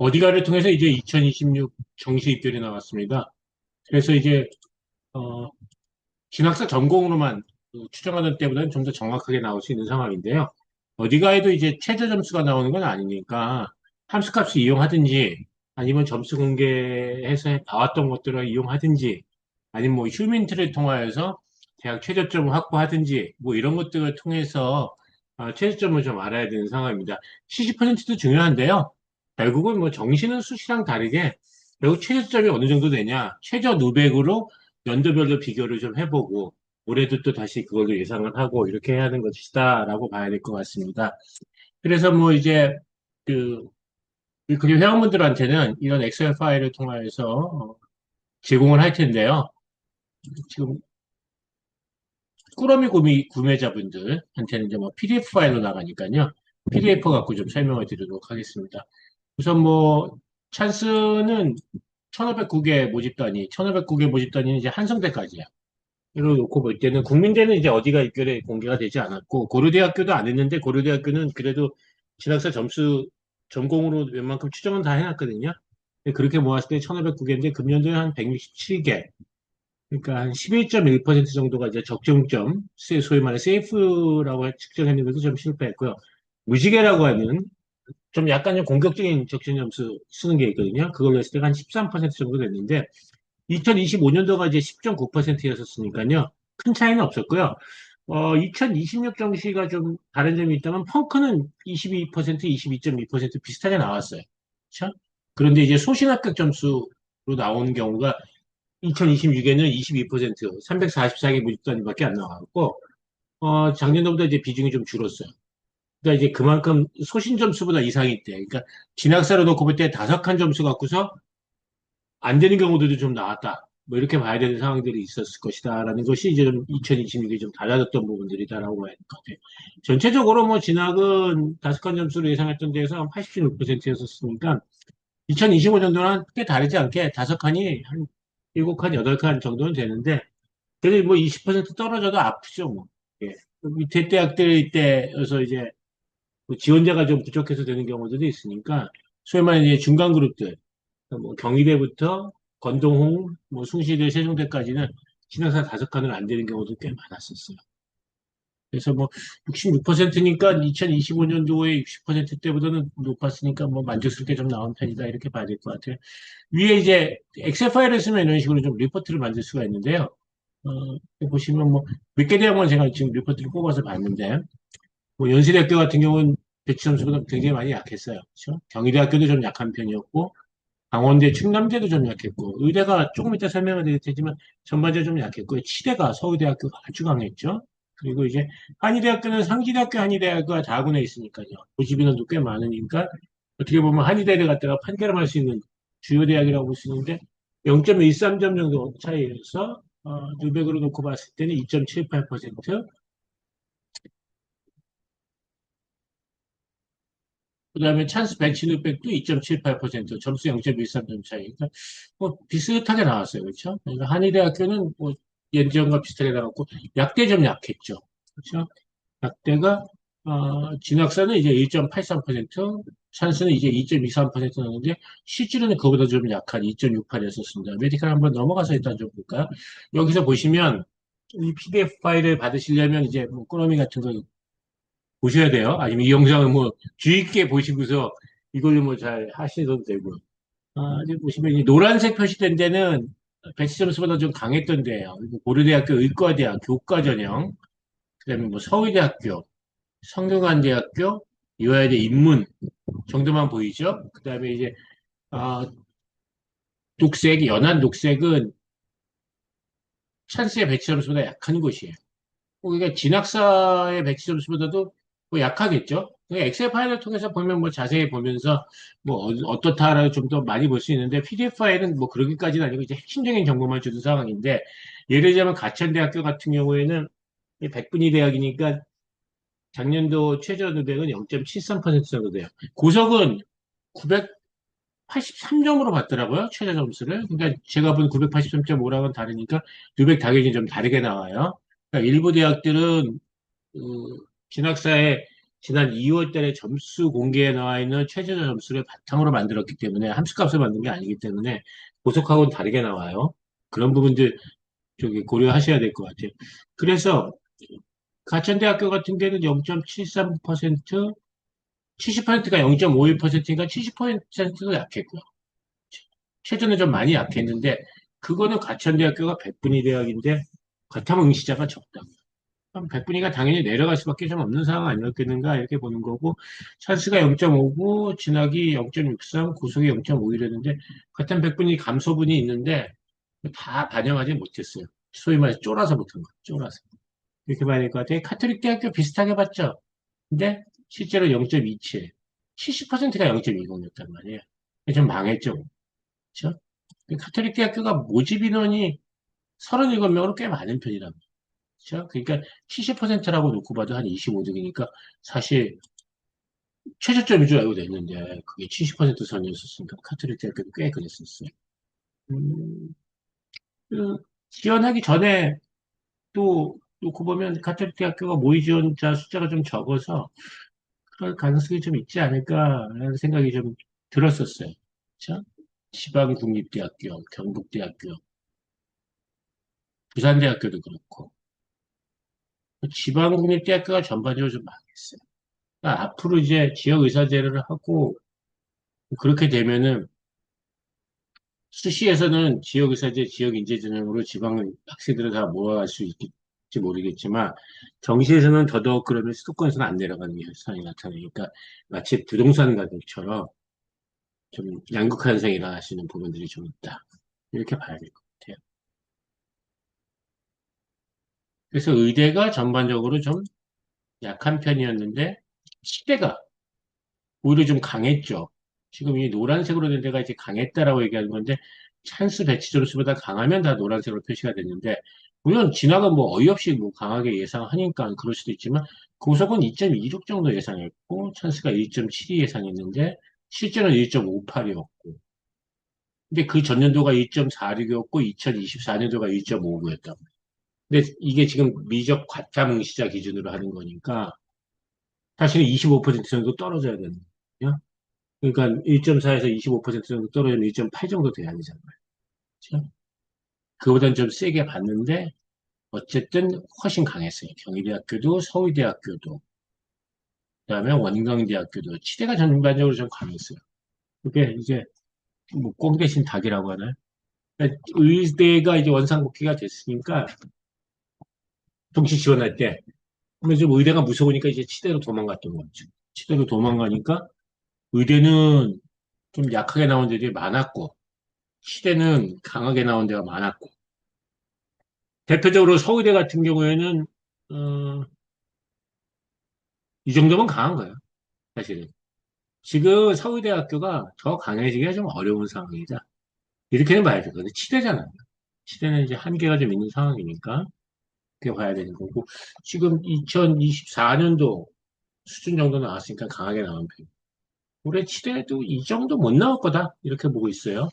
어디가를 통해서 이제 2026 정시 입결이 나왔습니다. 그래서 이제 어, 진학사 전공으로만 추정하던 때보다는 좀 더 정확하게 나올 수 있는 상황인데요. 어디가에도 이제 최저 점수가 나오는 건 아니니까 함수값을 이용하든지 아니면 점수 공개해서 봐왔던 것들을 이용하든지 아니면 뭐 휴민트를 통하여서 대학 최저점을 확보하든지 뭐 이런 것들을 통해서 최저점을 좀 알아야 되는 상황입니다. 70%도 중요한데요. 결국은 뭐 정시는 수시랑 다르게 결국 최저점이 어느 정도 되냐 최저 누백으로 연도별로 비교를 좀 해보고 올해도 또 다시 그걸로 예상을 하고 이렇게 해야 하는 것이다라고 봐야 될 것 같습니다. 그래서 뭐 이제 그 그리고 회원분들한테는 이런 엑셀 파일을 통해서 제공을 할 텐데요. 지금 꾸러미 구매자분들한테는 이제 뭐 PDF 파일로 나가니까요. PDF 갖고 좀 설명을 드리도록 하겠습니다. 우선 뭐 찬스는 1509개 모집단이, 1509개 모집단위는 이제 한성대까지야. 이걸 놓고 볼 때는 국민대는 이제 어디가 입결에 공개가 되지 않았고 고려대학교도 안 했는데 고려대학교는 그래도 진학사 점수 전공으로 웬만큼 추정은 다 해놨거든요. 근데 그렇게 모았을 때 1509개인데 금년도에 한 167개 그러니까 한 11.1% 정도가 이제 적정점 소위 말해 세이프라고 측정했는데도 좀 실패했고요. 무지개라고 하는 좀 약간 좀 공격적인 적정 점수 쓰는 게 있거든요. 그걸로 했을 때가 한 13% 정도 됐는데 2025년도가 이제 10.9%였었으니까요. 큰 차이는 없었고요. 2026 정시가 좀 다른 점이 있다면 펑크는 22%, 22.2% 비슷하게 나왔어요. 그렇죠? 그런데 이제 소신합격 점수로 나오는 경우가 2026에는 22%, 344개 모집단위밖에 안 나왔고, 작년도보다 이제 비중이 좀 줄었어요. 그러니까 이제 그만큼 소신 점수보다 이상이 돼. 그러니까 진학사로 놓고 볼 때 다섯 칸 점수 갖고서 안 되는 경우들도 좀 나왔다. 뭐 이렇게 봐야 되는 상황들이 있었을 것이다라는 것이 이제 좀 2026에 좀 달라졌던 부분들이다라고 봐야 될 것 같아요. 전체적으로 뭐 진학은 다섯 칸 점수로 예상했던 데에서 한 86%였었으니까 2025년도는 크게 다르지 않게 다섯 칸이 한 일곱 칸, 여덟 칸 정도는 되는데 그래도 뭐 20% 떨어져도 아프죠, 뭐. 예. 밑에 대학들 때여서 이제 뭐 지원자가 좀 부족해서 되는 경우들도 있으니까 소위 말하는 이제 중간 그룹들 뭐 경희대부터 건동홍, 뭐 숭실대, 세종대까지는 진학사 다섯 칸을 안 되는 경우도 꽤 많았었어요. 그래서 뭐 66%니까 2025년도에 60%대보다는 높았으니까 뭐 만족스럽게 좀 나온 편이다 이렇게 봐야 될 것 같아요. 위에 이제 엑셀 파일을 쓰면 이런 식으로 좀 리포트를 만들 수가 있는데요. 보시면 뭐 몇 개 대학만 제가 지금 리포트를 뽑아서 봤는데 뭐 연세대학교 같은 경우는 배치 점수가 굉장히 많이 약했어요. 그렇죠? 경희대학교도 좀 약한 편이었고 강원대, 충남대도 좀 약했고, 의대가 조금 이따 설명을 드릴 테지만 전반적으로 좀 약했고, 치대가 서울대학교가 아주 강했죠. 그리고 이제 한의대학교는 상지대학교 한의대학교가 다군에 있으니까요. 고집 인원도 꽤 많으니까 어떻게 보면 한의대를 갖다가 판가름할 수 있는 주요 대학이라고 볼 수 있는데 0.13점 정도 차이에서 누백으로 놓고 봤을 때는 2.78%, 그다음에 찬스 배치 누백도 2.78% 점수 0.13점 차이. 그러니까 뭐 비슷하게 나왔어요. 그렇죠? 그러니까 한의대학교는 뭐 예전과 비슷하게 나왔고 약대 좀 약했죠. 그렇죠? 약대가 진학사는 이제 1.83%, 찬스는 이제 2.23% 나오는데 실제로는 그보다 좀 약한 2.68이었습니다. 메디칼 한번 넘어가서 일단 좀 볼까요? 여기서 보시면 이 PDF 파일을 받으시려면 이제 뭐 꾸러미 같은 거 보셔야 돼요. 아니면 이 영상을 뭐 주의 깊게 보시고서 이걸로 뭐 잘 하셔도 되고. 이제 보시면 이 노란색 표시된 데는 배치 점수보다 좀 강했던 데예요. 그리고 고려대학교 의과대학 교과전형, 그다음에 뭐 서울대학교, 성균관대학교, 이화여대 인문 정도만 보이죠. 그다음에 이제 아, 녹색, 연한 녹색은 찬스의 배치 점수보다 약한 곳이에요. 그러니까 진학사의 배치 점수보다도 뭐 약하겠죠. 그러니까 엑셀 파일을 통해서 보면 뭐 자세히 보면서 뭐 어떻다라고 좀 더 많이 볼 수 있는데 PDF 파일은 뭐 그러기까지는 아니고 이제 핵심적인 정보만 주는 상황인데 예를 들자면 가천대학교 같은 경우에는 백분위 대학이니까 작년도 최저 누백은 0.73% 정도 돼요. 고석은 983점으로 봤더라고요. 최저 점수를. 그러니까 제가 본 983.5랑은 다르니까 누백 당연히 좀 다르게 나와요. 그러니까 일부 대학들은 진학사에 지난 2월 달에 점수 공개에 나와 있는 최저자 점수를 바탕으로 만들었기 때문에 함수값을 만든 게 아니기 때문에 보석하고는 다르게 나와요. 그런 부분들 저기 고려하셔야 될 것 같아요. 그래서 가천대학교 같은 데는 0.73%, 70%가 0.51%니까 70%도 약했고요. 최저는 좀 많이 약했는데 그거는 가천대학교가 백분위 대학인데 과탐 응시자가 적다. 그럼 백분위가 당연히 내려갈 수밖에 좀 없는 상황 아니었겠는가 이렇게 보는 거고 찬스가 0.5고 진학이 0.63, 구속이 0.51였는데 같은 백분위 감소분이 있는데 다 반영하지 못했어요. 소위 말해서 쫄아서 못한 거, 쫄아서. 이렇게 봐야 될 것 같아요. 카톨릭 대학교 비슷하게 봤죠. 근데 실제로 0.27, 70%가 0.20였단 말이에요. 좀 망했죠. 그렇죠? 카톨릭 대학교가 모집 인원이 37명으로 꽤 많은 편이라고. 그렇죠? 그러니까 70%라고 놓고 봐도 한 25등이니까 사실 최저점인 줄 알고 냈는데 그게 70% 선이었었으니까 카톨릭 대학교도 꽤 그랬었어요. 음, 그 지원하기 전에 또 놓고 보면 카톨릭 대학교가 모의 지원자 숫자가 좀 적어서 그럴 가능성이 좀 있지 않을까라는 생각이 좀 들었었어요. 그렇죠? 지방국립대학교, 경북대학교, 부산대학교도 그렇고 지방국립대학교가 전반적으로 좀 망했어요. 그러니까 앞으로 이제 지역의사제를 하고 그렇게 되면은 수시에서는 지역의사제, 지역인재전형으로 지방 학생들을 다 모아갈 수 있을지 모르겠지만 정시에서는 더더욱 그러면 수도권에서는 안 내려가는 게 현상이 나타나니까 마치 부동산 가격처럼 좀 양극화현상이 일어나시는 부분들이 좀 있다. 이렇게 봐야 될 것 같아요. 그래서 의대가 전반적으로 좀 약한 편이었는데 치대가 오히려 좀 강했죠. 지금 이 노란색으로 된 데가 이제 강했다라고 얘기하는 건데 찬스 배치 점수보다 강하면 다 노란색으로 표시가 됐는데 물론 진학은 뭐 어이없이 뭐 강하게 예상하니까 그럴 수도 있지만 고속은 2.26 정도 예상했고 찬스가 1.72 예상했는데 실제는 1.58이었고 근데 그 전년도가 2.46이었고 2024년도가 1.59였다. 근데 이게 지금 미적 과탐 응시자 기준으로 하는 거니까 사실은 25% 정도 떨어져야 되는 거예요. 그러니까 1.4에서 25% 정도 떨어지면 1.8 정도 돼야 되잖아요. 그렇죠? 그보다는 좀 세게 봤는데 어쨌든 훨씬 강했어요. 경희대학교도 서울대학교도 그다음에 원광대학교도 치대가 전반적으로 좀 강했어요. 그게 이제 뭐 꽁 대신 닭이라고 하나요? 그러니까 의대가 이제 원상복귀가 됐으니까 동시 지원할 때 그러면 좀 의대가 무서우니까 이제 치대로 도망갔던 거죠. 치대로 도망가니까 의대는 좀 약하게 나온 데들이 많았고 치대는 강하게 나온 데가 많았고 대표적으로 서울대 같은 경우에는 어, 이 정도면 강한 거예요. 사실은. 지금 서울대학교가 더 강해지기가 좀 어려운 상황이다. 이렇게는 봐야 되거든요. 치대잖아요. 치대는 이제 한계가 좀 있는 상황이니까 그렇게 봐야 되는 거고 지금 2024년도 수준 정도 나왔으니까 강하게 나온 편. 올해 치대도 이 정도 못 나올 거다 이렇게 보고 있어요.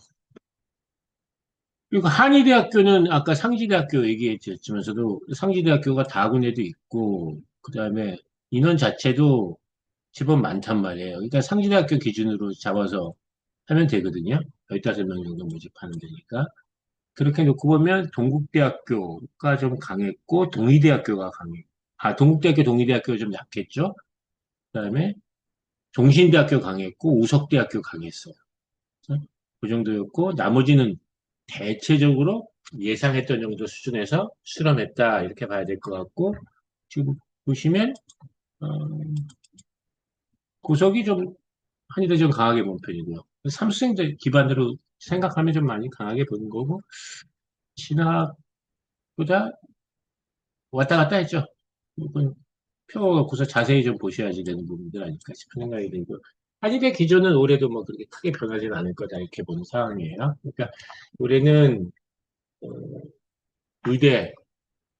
그리고 한의대학교는 아까 상지대학교 얘기했지만서도 상지대학교가 다군에도 있고 그다음에 인원 자체도 제법 많단 말이에요. 그러니까 상지대학교 기준으로 잡아서 하면 되거든요. 15명 정도 모집하는 데니까. 그렇게 놓고 보면 동국대학교가 좀 강했고 동의대학교가 강해. 아, 동국대학교, 동의대학교가 좀 약했죠. 그다음에 종신대학교 강했고 우석대학교 강했어요. 그 정도였고 나머지는 대체적으로 예상했던 정도 수준에서 수렴했다 이렇게 봐야 될 것 같고 지금 보시면 어, 구석이 좀 한의대 좀 강하게 본 편이고요. 삼수생들 기반으로 생각하면 좀 많이 강하게 보는 거고 진학보다 왔다 갔다 했죠. 이건 표 구서 자세히 좀 보셔야지 되는 부분들 아닐까 싶은 생각이 들고 한의대 기조는 올해도 뭐 그렇게 크게 변하지는 않을 거다 이렇게 보는 상황이에요. 그러니까 올해는 어, 의대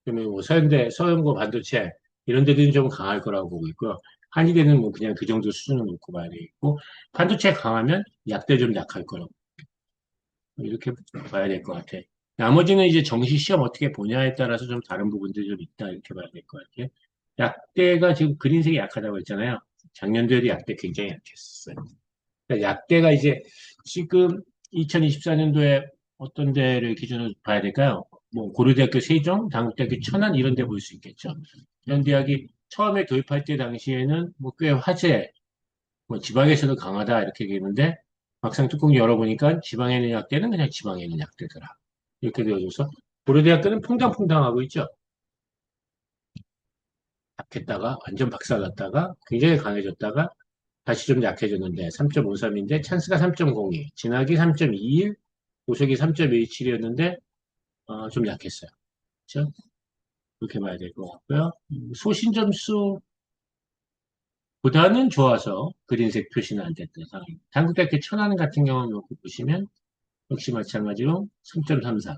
그러면 뭐 서현대, 서영고 반도체 이런 데들은 좀 강할 거라고 보고 있고요. 한의대는 뭐 그냥 그 정도 수준을 놓고 봐야 되겠고 반도체 강하면 약대 좀 약할 거라고 이렇게 봐야 될 것 같아. 나머지는 이제 정시 시험 어떻게 보냐에 따라서 좀 다른 부분들이 좀 있다 이렇게 봐야 될 것 같아요. 약대가 지금 그린색이 약하다고 했잖아요. 작년도에도 약대 굉장히 약했었어요. 그러니까 약대가 이제 지금 2024년도에 어떤 데를 기준으로 봐야 될까요? 뭐 고려대학교 세종, 단국대학교 천안 이런 데 볼 수 있겠죠. 이런 대학이 처음에 도입할 때 당시에는 뭐 꽤 화제, 뭐 지방에서도 강하다 이렇게 얘기했는데 막상 뚜껑 열어보니까 지방에 있는 약대는 그냥 지방에 있는 약대더라. 이렇게 되어져서 고려대학교는 퐁당퐁당하고 있죠. 약했다가 완전 박살났다가 굉장히 강해졌다가 다시 좀 약해졌는데 3.53인데 찬스가 3.02, 진학이 3.21, 보석이 3.17이었는데 좀 약했어요. 그렇죠? 그렇게 봐야 될 것 같고요. 소신 점수보다는 좋아서 그린색 표시는 안 됐던 상황입니다. 한국대학교 천안 같은 경우는 놓고 보시면 역시 마찬가지로 3.34.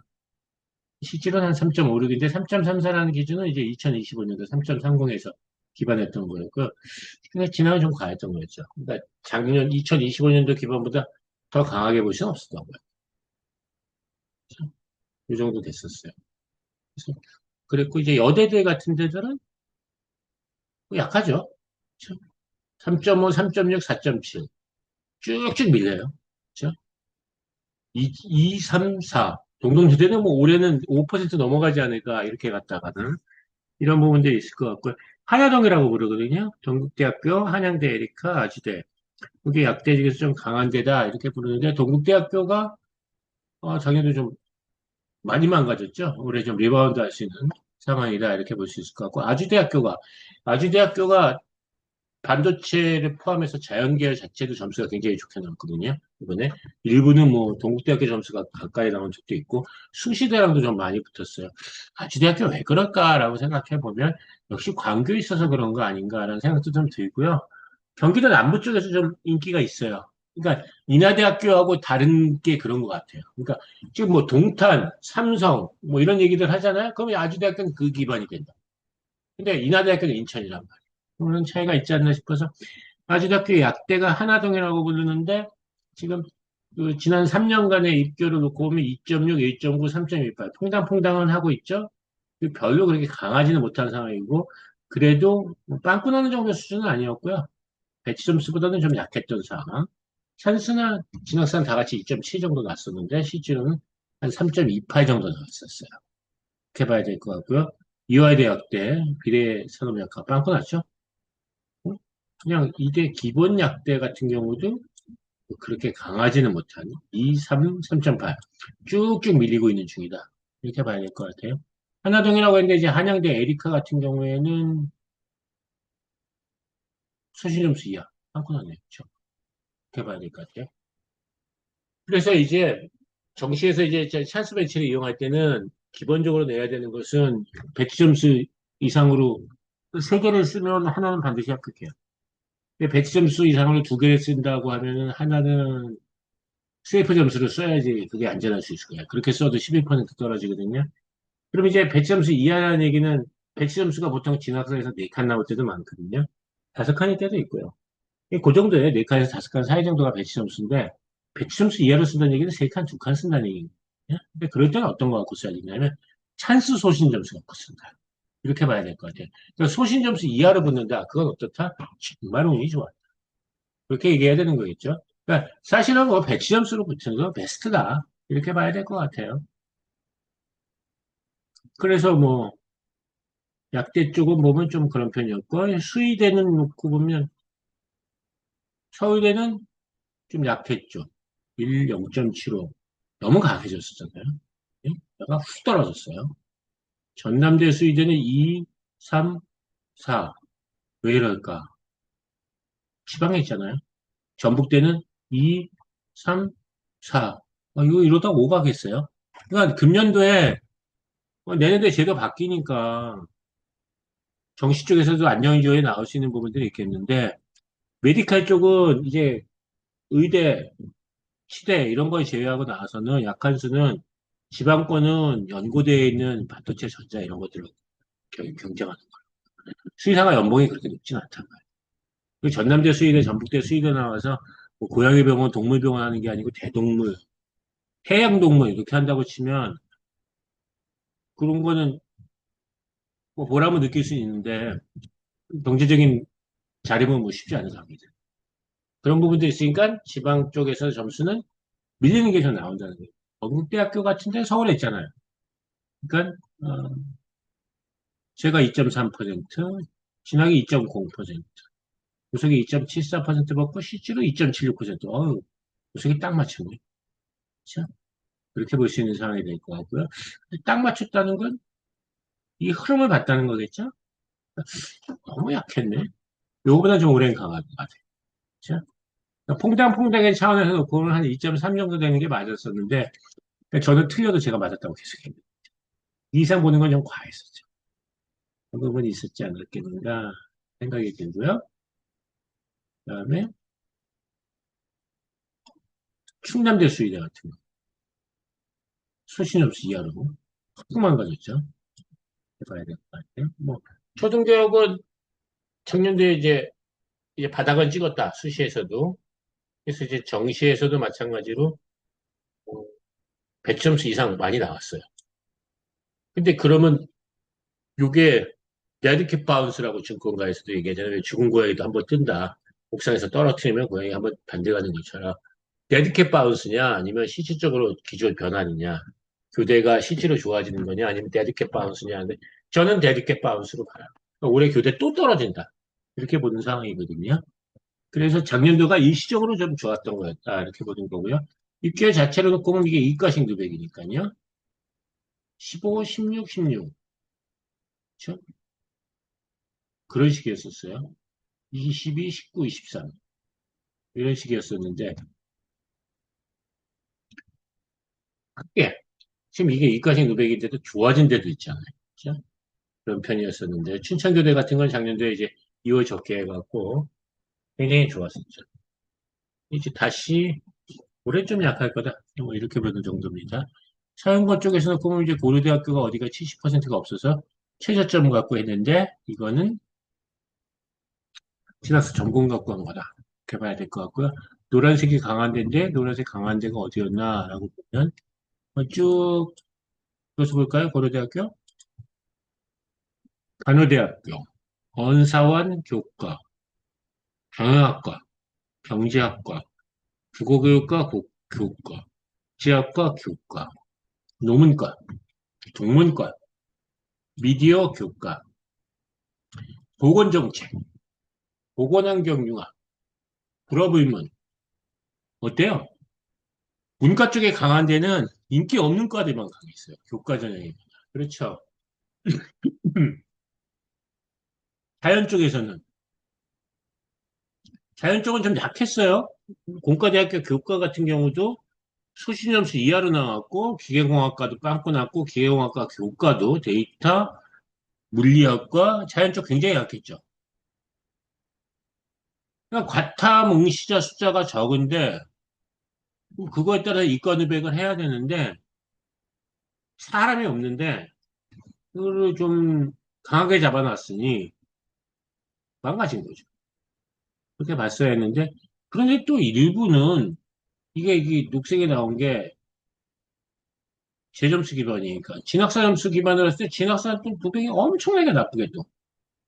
실제로는 한 3.56인데 3.34라는 기준은 이제 2025년도 3.30에서 기반했던 거였고요. 근데 진학은 좀 과했던 거였죠. 그러니까 작년 2025년도 기반보다 더 강하게 볼 수는 없었던 거예요. 이 정도 됐었어요. 그래서 그랬고 이제 여대들 같은 데들은 약하죠. 3.5, 3.6, 4.7 쭉쭉 밀려요. 그렇죠? 2, 3, 4 동동주대는 뭐 올해는 5% 넘어가지 않을까 이렇게 갔다가는 이런 부분들이 있을 것 같고요. 한야동이라고 부르거든요. 동국대학교, 한양대 에리카, 아주대. 그게 약대 중에서 좀 강한 데다 이렇게 부르는데 동국대학교가 작년도 좀 많이 망가졌죠. 올해 좀 리바운드 할 수 있는 상황이다 이렇게 볼 수 있을 것 같고 아주대학교가 반도체를 포함해서 자연계열 자체도 점수가 굉장히 좋게 나왔거든요. 이번에 일부는 뭐 동국대학교 점수가 가까이 나온 적도 있고 수시대랑도 좀 많이 붙었어요. 아주대학교 왜 그럴까라고 생각해 보면 역시 광교에 있어서 그런 거 아닌가라는 생각도 좀 들고요. 경기도 남부 쪽에서 좀 인기가 있어요. 그러니까 인하대학교하고 다른 게 그런 것 같아요. 그러니까 지금 뭐 동탄, 삼성 뭐 이런 얘기들 하잖아요. 그러면 아주대학교는 그 기반이 된다. 근데 인하대학교는 인천이란 말이에요. 그런 차이가 있지 않나 싶어서 아주대학교 약대가 하나동이라고 부르는데 지금 그 지난 3년간의 입교를 놓고 보면 2.6, 1.9, 3.18 퐁당퐁당은 하고 있죠. 별로 그렇게 강하지는 못한 상황이고 그래도 뭐 빵꾸 나는 정도 수준은 아니었고요. 배치 점수보다는 좀 약했던 상황. 찬스나 진학산 다 같이 2.7 정도 났었는데 실제로는 한 3.28 정도 나왔었어요. 이렇게 봐야 될 것 같고요. 이화여대학대 비례 산업약학 빵꾸 났죠? 그냥 이대 기본 약대 같은 경우도 그렇게 강하지는 못한 2, 3, 3.8 쭉쭉 밀리고 있는 중이다. 이렇게 봐야 될 것 같아요. 한화동이라고 했는데 이제 한양대 에리카 같은 경우에는 수시 점수 이하 빵꾸 났네요. 그렇죠? 이렇게 봐야 될 것 같아요. 그래서 이제 정시에서 이제 찬스 배치를 이용할 때는 기본적으로 내야 되는 것은 배치 점수 이상으로 세 개를 쓰면 하나는 반드시 합격해요. 근데 배치 점수 이상으로 두 개를 쓴다고 하면은 하나는 CF 점수를 써야지 그게 안전할 수 있을 거예요. 그렇게 써도 11% 떨어지거든요. 그럼 이제 배치 점수 이하라는 얘기는 배치 점수가 보통 진학생에서 4칸 나올 때도 많거든요. 5칸일 때도 있고요. 그 정도예요. 4칸에서 5칸 사이 정도가 배치 점수인데 배치 점수 이하로 쓴다는 얘기는 3칸, 2칸 쓴다는 얘기거든요. 근데 그럴 때는 어떤 거 갖고 써야 되냐면 찬스 소신 점수 갖고 쓴다. 이렇게 봐야 될 것 같아요. 그러니까 소신 점수 이하로 붙는다. 그건 어떻다? 정말 운이 좋아. 그렇게 얘기해야 되는 거겠죠. 그러니까 사실은 뭐 배치 점수로 붙는 거 베스트다. 이렇게 봐야 될 것 같아요. 그래서 뭐 약대 쪽은 보면 좀 그런 편이었고 수의대는 놓고 보면 서울대는 좀 약했죠. 1, 0.75 너무 강해졌었잖아요. 예? 내가 훅 떨어졌어요. 전남대 수의대는 2, 3, 4. 왜 이럴까? 지방에 있잖아요. 전북대는 2, 3, 4. 이거 이러다 5 가겠어요? 그러니까 금년도에 내년도에 제도 바뀌니까 정시 쪽에서도 안정적으로 나올 수 있는 부분들이 있겠는데 메디칼 쪽은 이제 의대, 치대 이런 걸 제외하고 나와서는 약한 수는 지방권은 연고대에 있는 반도체 전자 이런 것들로 경쟁하는 거예요. 수의사가 연봉이 그렇게 높진 않단 말이에요. 그 전남대 수의대, 전북대 수의대 나와서 뭐 고양이 병원, 동물병원 하는 게 아니고 대동물, 해양동물 이렇게 한다고 치면 그런 거는 뭐 보람을 느낄 수 있는데 경제적인 자립은 뭐 쉽지 않은 상황이죠. 그런 부분도 있으니까 지방 쪽에서 점수는 밀리는 게 좀 나온다는 거예요. 건국대학교 같은 데 서울에 있잖아요. 그러니까 제가 2.3%, 진학이 2.0%, 구석이 2.74% 받고 실제로 2.76%. 구석이 딱 맞췄네. 자, 그렇게 볼 수 있는 상황이 될 것 같고요. 딱 맞췄다는 건 이 흐름을 봤다는 거겠죠? 너무 약했네. 요거보다 좀 오랜 강한 것 같아요. 자, 퐁당퐁당의 차원에서 놓고는 한 2.3 정도 되는 게 맞았었는데, 저는 틀려도 제가 맞았다고 계속했는데, 이 이상 보는 건 좀 과했었죠. 그 부분이 있었지 않았겠는가 생각이 들고요. 그 다음에 충남대 수의대 같은 거. 수신 없이 이하로 확 망가졌죠. 해봐야 될 것 같아요. 뭐, 초등교육은 청년대 이제 바닥은 찍었다. 수시에서도. 그래서 이제 정시에서도 마찬가지로 어, 100점수 이상 많이 나왔어요. 근데 그러면 요게 데디켓 바운스라고 증권가에서도 얘기하잖아요. 죽은 고양이도 한번 뜬다. 옥상에서 떨어뜨리면 고양이 한번 반대가는 것처럼. 데디켓 바운스냐 아니면 실질적으로 기존 변환이냐. 교대가 실제로 좋아지는 거냐 아니면 데디켓 바운스냐. 근데 저는 데디켓 바운스로 봐요. 그러니까 올해 교대 또 떨어진다. 이렇게 보는 상황이거든요. 그래서 작년도가 일시적으로 좀 좋았던 거였다. 이렇게 보는 거고요. 6개월 자체로 놓고 보면 이게 이과식 누백이니까요. 15, 16, 16. 그렇죠? 그런 식이었었어요. 22, 19, 23. 이런 식이었었는데, 크게, 지금 이게 이과식 누백인데도 좋아진 데도 있잖아요. 그렇죠? 그런 편이었었는데, 춘천교대 같은 건 작년도에 이제 2월 적게 해갖고 굉장히 좋았었죠. 이제 다시 올해 좀 약할 거다. 뭐 이렇게 보는 정도입니다. 사연권 쪽에서 놓고 보면 이제 고려대학교가 어디가 70%가 없어서 최저점을 갖고 했는데, 이거는 지나서 전공 갖고 한 거다. 이렇게 봐야 될 것 같고요. 노란색이 강한 데인데, 노란색 강한 데가 어디였나라고 보면, 쭉, 그래서 볼까요? 고려대학교? 간호대학교, 언사원 교과, 경영학과, 경제학과, 국어교육과 교과, 지학과 교과, 노문과, 동문과, 미디어 교과, 보건정책, 보건환경융합, 불어불문. 어때요? 문과 쪽에 강한 데는 인기 없는 과들만 강했어요. 교과 전형이. 그렇죠. 자연 쪽에서는. 자연 쪽은 좀 약했어요. 공과대학교 교과 같은 경우도 수시 점수 이하로 나왔고, 기계공학과도 빵꾸 났고, 기계공학과 교과도 데이터, 물리학과, 자연 쪽 굉장히 약했죠. 그러니까 과탐 응시자 숫자가 적은데, 그거에 따라 이과누백을 해야 되는데, 사람이 없는데, 그거를 좀 강하게 잡아놨으니, 망가진 거죠. 그렇게 봤어야 했는데, 그런데 또 일부는, 이게 녹색에 나온 게, 제점수 기반이니까. 진학사 점수 기반으로 했을 때, 진학사 또 도백이 엄청나게 나쁘게 또,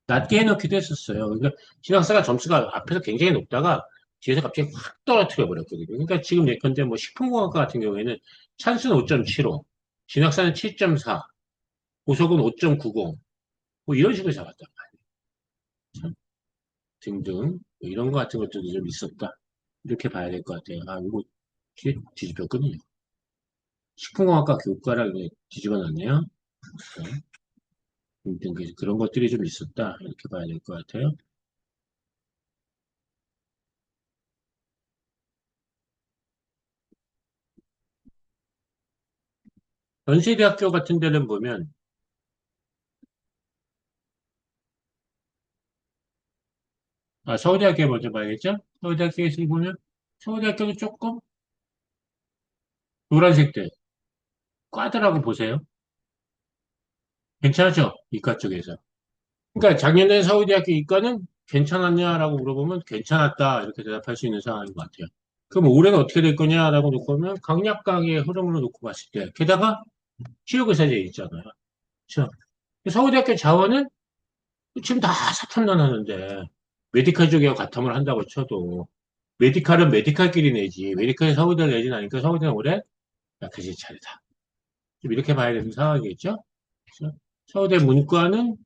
낮게 해놓기도 했었어요. 그러니까, 진학사가 점수가 앞에서 굉장히 높다가, 뒤에서 갑자기 확 떨어뜨려 버렸거든요. 그러니까 지금 예컨대 뭐 식품공학과 같은 경우에는 찬스는 5.75, 진학사는 7.4, 고속은 5.90, 뭐 이런 식으로 잡았단 말이에요. 등등 뭐 이런 거 같은 것들도 좀 있었다. 이렇게 봐야 될 것 같아요. 아, 이거 뒤집혔거든요. 식품공학과 교과랑 이게 뒤집어 놨네요. 네. 등등 그런 것들이 좀 있었다. 이렇게 봐야 될 것 같아요. 연세대학교 같은 데는 보면 서울대학교 먼저 봐야겠죠? 서울대학교에서 보면 서울대학교도 조금 노란색들 과더라고 보세요. 괜찮죠? 이과 쪽에서. 그러니까 작년에 서울대학교 이과는 괜찮았냐라고 물어보면 괜찮았다 이렇게 대답할 수 있는 상황인 것 같아요. 그럼 올해는 어떻게 될 거냐라고 놓고 보면 강약강의 흐름으로 놓고 봤을 때 게다가 치료교사제 있잖아요. 그렇죠? 서울대학교 자원은 지금 다 사탐난 하는데, 메디칼 쪽에 가탐을 한다고 쳐도, 메디칼은 메디칼끼리 내지, 메디칼이 서울대를 내진 않으니까 서울대는 올해 약해질 차례다. 좀 이렇게 봐야 되는 상황이겠죠? 그래서 서울대 문과는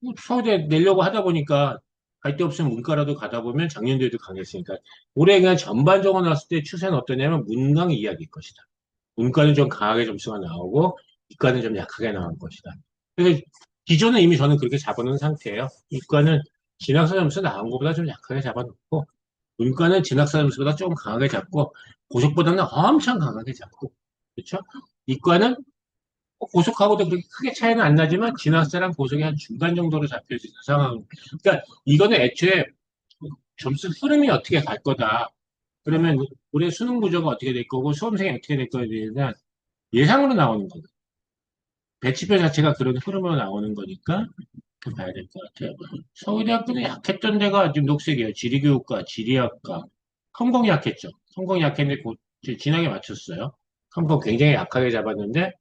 뭐 서울대 내려고 하다 보니까 갈 데 없으면 문과라도 가다 보면 작년도에도 강했으니까 올해 그냥 전반적으로 나왔을 때 추세는 어떠냐면 문강 이야기일 것이다. 문과는 좀 강하게 점수가 나오고 이과는 좀 약하게 나올 것이다. 그래서 기존은 이미 저는 그렇게 잡아놓은 상태예요. 이과는 진학사 점수 나온 것보다 좀 약하게 잡아놓고 문과는 진학사 점수보다 조금 강하게 잡고 고속보다는 엄청 강하게 잡고 그렇죠? 이과는 고속하고도 그렇게 크게 차이는 안 나지만 진학사랑 고속이 한 중간 정도로 잡혀 있는 상황. 그러니까 이거는 애초에 점수 흐름이 어떻게 갈 거다. 그러면 올해 수능 구조가 어떻게 될 거고 수험생이 어떻게 될 거에 대한 예상으로 나오는 거거든요. 배치표 자체가 그런 흐름으로 나오는 거니까 그 봐야 될 것 같아요. 서울대학교는 약했던 데가 지금 녹색이에요. 지리교육과, 지리학과, 컴공이 약했죠. 컴공이 약했는데 곧 진하게 맞췄어요. 컴공 굉장히 약하게 잡았는데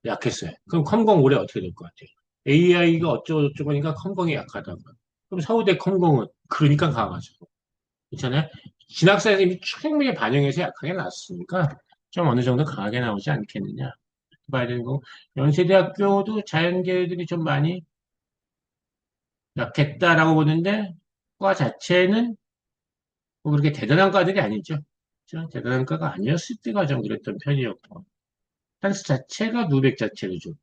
약했어요. 그럼 컴공 올해 어떻게 될 것 같아요? AI가 어쩌고저쩌고 하니까 컴공이 약하다고. 그럼 서울대 컴공은 그러니까 강하죠. 그렇잖아요. 진학사에서 이미 충분히 반영해서 약하게 나왔으니까 좀 어느 정도 강하게 나오지 않겠느냐. 봐야 되는 거고. 연세대학교도 자연계들이 좀 많이 약했다라고 보는데, 과 자체는 뭐 그렇게 대단한 과들이 아니죠. 그죠? 대단한 과가 아니었을 때가 좀 그랬던 편이었고, 한스 자체가 누백 자체를 좀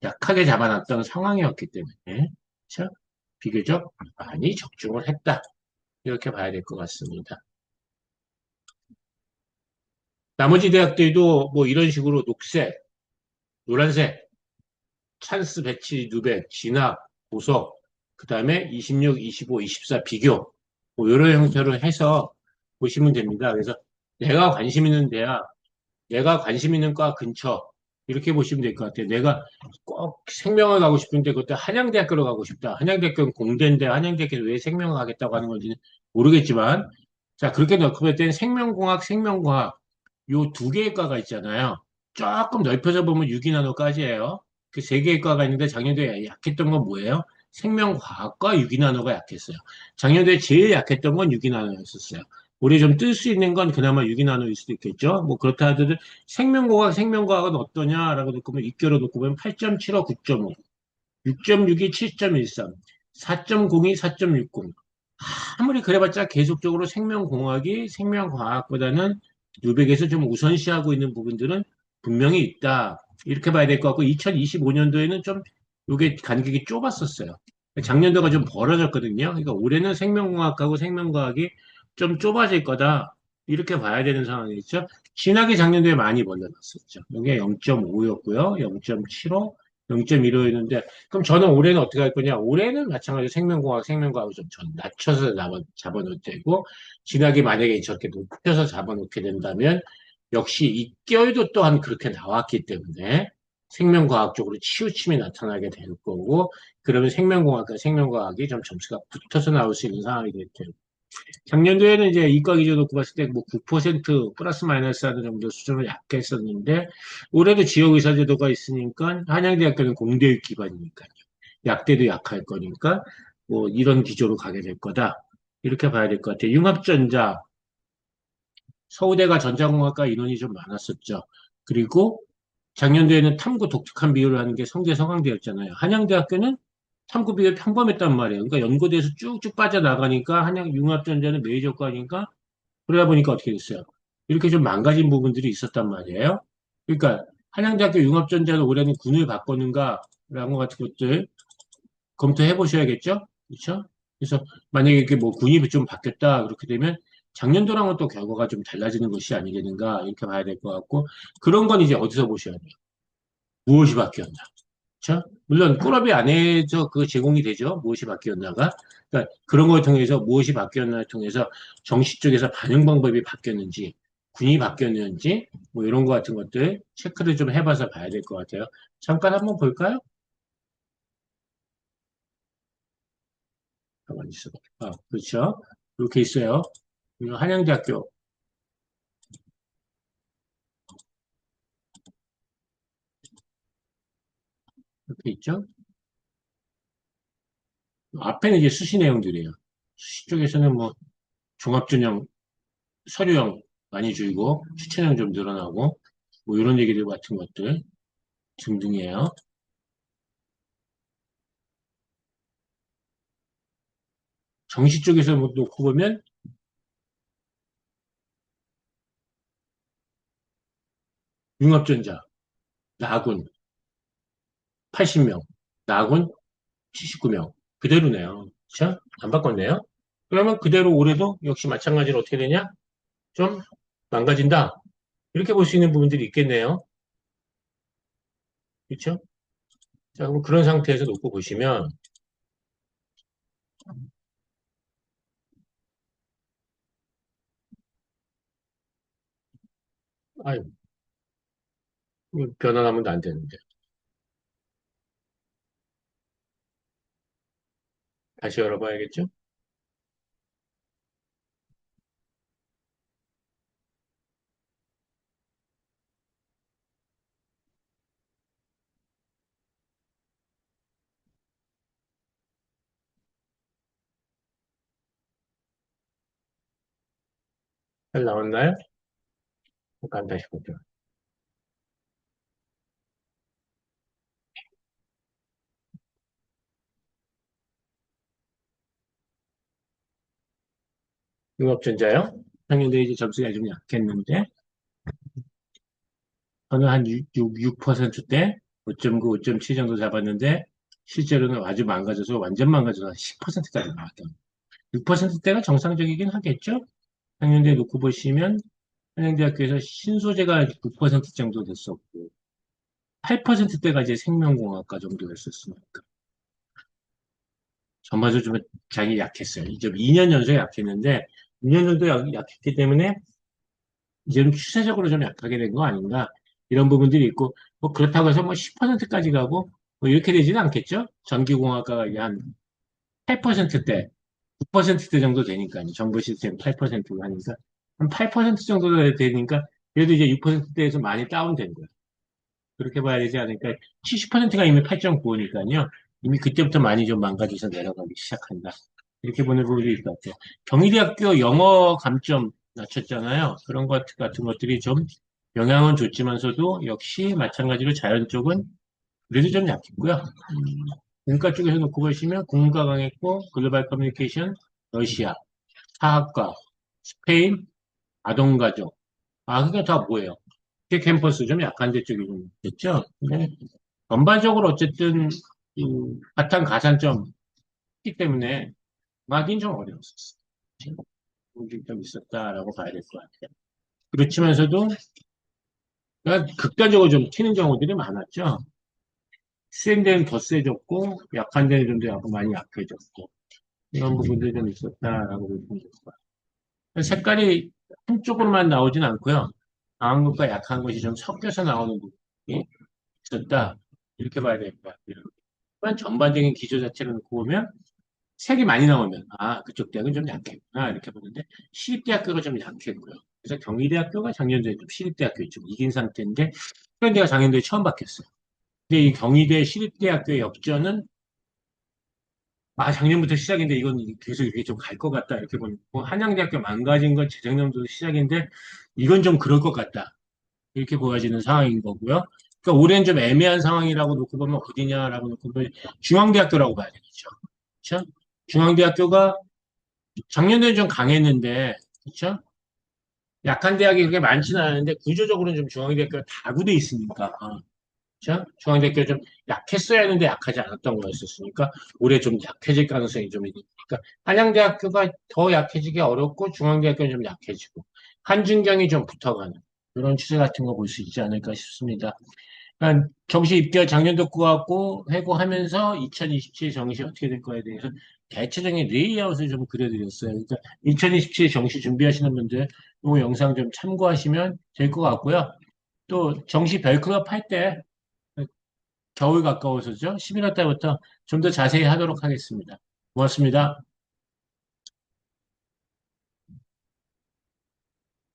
약하게 잡아놨던 상황이었기 때문에, 그죠? 비교적 많이 적중을 했다. 이렇게 봐야 될 것 같습니다. 나머지 대학들도 뭐 이런 식으로 녹색, 노란색, 찬스 배치 누백, 진학, 보석, 그 다음에 26, 25, 24 비교, 뭐 이런 형태로 해서 보시면 됩니다. 그래서 내가 관심 있는 대학, 내가 관심 있는 과 근처, 이렇게 보시면 될 것 같아요. 내가 꼭 생명을 가고 싶은데 그것도 한양대학교로 가고 싶다. 한양대학교는 공대인데 한양대학교에 왜 생명을 가겠다고 하는 건지는 모르겠지만, 자, 그렇게 넣고 볼 때는 생명공학, 생명과학, 요 두 개의 과가 있잖아요. 조금 넓혀서 보면 유기나노까지예요. 그 세 개의 과가 있는데 작년도에 약했던 건 뭐예요? 생명과학과 유기나노가 약했어요. 작년도에 제일 약했던 건 유기나노였었어요. 올해 좀 뜰 수 있는 건 그나마 유기나노일 수도 있겠죠. 뭐 그렇다 하더라도 생명공학, 생명과학은 어떠냐라고 놓고 보면 입결로 놓고 보면 8.75, 9.5, 6.62, 7.13, 4.02, 4.60. 아무리 그래봤자 계속적으로 생명공학이 생명과학보다는 누백에서 좀 우선시하고 있는 부분들은 분명히 있다. 이렇게 봐야 될 것 같고, 2025년도에는 좀 이게 간격이 좁았었어요. 작년도가 좀 벌어졌거든요. 그러니까 올해는 생명공학하고 생명과학이 좀 좁아질 거다. 이렇게 봐야 되는 상황이겠죠. 진학이 작년도에 많이 벌려놨었죠. 이게 0.5였고요. 0.75, 0.15였는데 그럼 저는 올해는 어떻게 할 거냐? 올해는 마찬가지로 생명공학, 생명과학을 좀 전 낮춰서 잡아놓을 테고, 진학이 만약에 저렇게 높여서 잡아놓게 된다면, 역시 입결도 또한 그렇게 나왔기 때문에, 생명과학 쪽으로 치우침이 나타나게 될 거고, 그러면 생명공학과 생명과학이 좀 점수가 붙어서 나올 수 있는 상황이 될 테고, 작년도에는 이제 이과 기준 놓고 봤을 때 뭐 9% 플러스 마이너스 하는 정도 수준을 약했었는데 올해도 지역의사제도가 있으니까 한양대학교는 공대육 기반이니까요. 약대도 약할 거니까 뭐 이런 기조로 가게 될 거다. 이렇게 봐야 될 것 같아요. 융합전자, 서울대가 전자공학과 인원이 좀 많았었죠. 그리고 작년도에는 탐구 독특한 비율을 하는 게 성대 서강대였잖아요. 한양대학교는 탐구 비율 평범했단 말이에요. 그러니까 연고대에서 쭉쭉 빠져나가니까 한양 융합전자는 메이저과니까 그러다 보니까 어떻게 됐어요? 이렇게 좀 망가진 부분들이 있었단 말이에요. 그러니까 한양대학교 융합전자는 올해는 군을 바꾸는가 라는 것 같은 것들 검토해 보셔야겠죠? 그렇죠? 그래서 만약에 이렇게 뭐 군이 좀 바뀌었다 그렇게 되면 작년도랑은 또 결과가 좀 달라지는 것이 아니겠는가 이렇게 봐야 될 것 같고 그런 건 이제 어디서 보셔야 돼요? 무엇이 바뀌었나? 그렇죠? 물론 꿀업이 안에서 그 제공이 되죠. 무엇이 바뀌었나가. 그러니까 그런 걸 통해서 무엇이 바뀌었나를 통해서 정시 쪽에서 반영 방법이 바뀌었는지, 군이 바뀌었는지, 뭐 이런 거 같은 것들 체크를 좀 해봐서 봐야 될 것 같아요. 잠깐 한번 볼까요? 가만히 있어. 그렇죠. 이렇게 있어요. 이거 한양대학교. 이렇게 있죠? 앞에는 이제 수시 내용들이에요. 수시 쪽에서는 뭐 종합전형, 서류형 많이 줄고, 추천형 좀 늘어나고, 뭐 이런 얘기들 같은 것들 등등이에요. 정시 쪽에서 뭐 놓고 보면, 융합전자, 나군 80명, 나군 79명. 그대로네요. 그쵸? 안 바꿨네요. 그러면 그대로 올해도 역시 마찬가지로 어떻게 되냐? 좀 망가진다. 이렇게 볼 수 있는 부분들이 있겠네요. 그렇죠? 자, 그럼 그런 상태에서 놓고 보시면, 아유, 이거 변환하면 안 되는데. 다시 열어봐야겠죠? 잘 나왔나요? 잠깐 다시 볼게요. 융합전자요? 작년에 이제 점수가 좀 약했는데, 저는 한 6%대 5.9, 5.7 정도 잡았는데, 실제로는 아주 망가져서, 완전 망가져서 10%까지 나왔던. 6%대가 정상적이긴 하겠죠? 작년에 놓고 보시면, 한양대학교에서 신소재가 9% 정도 됐었고, 8%대가 이제 생명공학과 정도였었으니까. 전반적으로 좀 자기 약했어요. 이제 2년 연속 약했는데, 2년 정도 약했기 때문에, 이제 좀 추세적으로 좀 약하게 된 거 아닌가 이런 부분들이 있고 뭐 그렇다고 해서 뭐 10%까지 가고 뭐 이렇게 되지는 않겠죠? 전기공학과가 이제 한 8%대, 9%대 정도 되니까요. 정보 시스템 8%가 하니까 한 8% 정도 되니까 그래도 이제 6%대에서 많이 다운된 거예요. 그렇게 봐야 되지 않을까? 70%가 이미 8.95니까요. 이미 그때부터 많이 좀 망가져서 내려가기 시작한다. 이렇게 보는 부분이 있을 것 같아요. 경희대학교 영어 감점 낮췄잖아요. 그런 것 같은 것들이 좀 영향은 줬지만서도 역시 마찬가지로 자연 쪽은 그래도 좀 약했고요. 문과 쪽에서 놓고 보시면 국문과 강했고 글로벌 커뮤니케이션, 러시아, 사학과, 스페인, 아동가족. 아, 그게 다 뭐예요? 그 캠퍼스 좀 약한 데 쪽이 좀 있겠죠? 근데 전반적으로 어쨌든 바탕 가산점 있기 때문에 막긴 좀 어려웠었어요. 문제좀 있었다라고 봐야 될 것 같아요. 그렇지만서도 그냥 극단적으로 좀 튀는 경우들이 많았죠. 센 데는 더 세졌고 약한 데는 좀 더 많이 약해졌고 이런 부분들이 좀 있었다라고 보시면 될 것 같아요. 색깔이 한쪽으로만 나오진 않고요. 강한 것과 약한 것이 좀 섞여서 나오는 부분이 있었다. 이렇게 봐야 될 것 같아요. 또한 전반적인 기조 자체를 놓고 보면 색이 많이 나오면 아 그쪽 대학은 좀 약했구나 이렇게 보는데 시립대학교가 좀 약했고요. 그래서 경희대학교가 작년도에 좀 시립대학교에 좀 이긴 상태인데 그런데가 작년도에 처음 바뀌었어요. 근데 이 경희대 시립대학교의 역전은 아 작년부터 시작인데 이건 계속 이렇게 좀 갈 것 같다 이렇게 보는 뭐 한양대학교 망가진 건 재작년도 시작인데 이건 좀 그럴 것 같다 이렇게 보여지는 상황인 거고요. 그러니까 올해는 좀 애매한 상황이라고 놓고 보면 어디냐라고 놓고 보면 중앙대학교라고 봐야 되겠죠. 그렇죠? 중앙대학교가 작년에는 좀 강했는데, 그쵸? 약한 대학이 그렇게 많지는 않은데, 구조적으로는 좀 중앙대학교가 다구돼 있으니까, 그쵸? 중앙대학교가 좀 약했어야 하는데 약하지 않았던 거였었으니까, 올해 좀 약해질 가능성이 좀 있으니까, 한양대학교가 더 약해지기 어렵고, 중앙대학교는 좀 약해지고, 한준경이 좀 붙어가는, 그런 추세 같은 거 볼 수 있지 않을까 싶습니다. 그러니까 정시 입결 작년도 꾸갖고 회고하면서 2027 정시 어떻게 될 거에 대해서 대체적인 레이아웃을 좀 그려드렸어요. 그러니까 2027 정시 준비하시는 분들 이 영상 좀 참고하시면 될 것 같고요. 또 정시 별클럽 할 때 겨울 가까워서죠. 11월 달부터 좀 더 자세히 하도록 하겠습니다. 고맙습니다.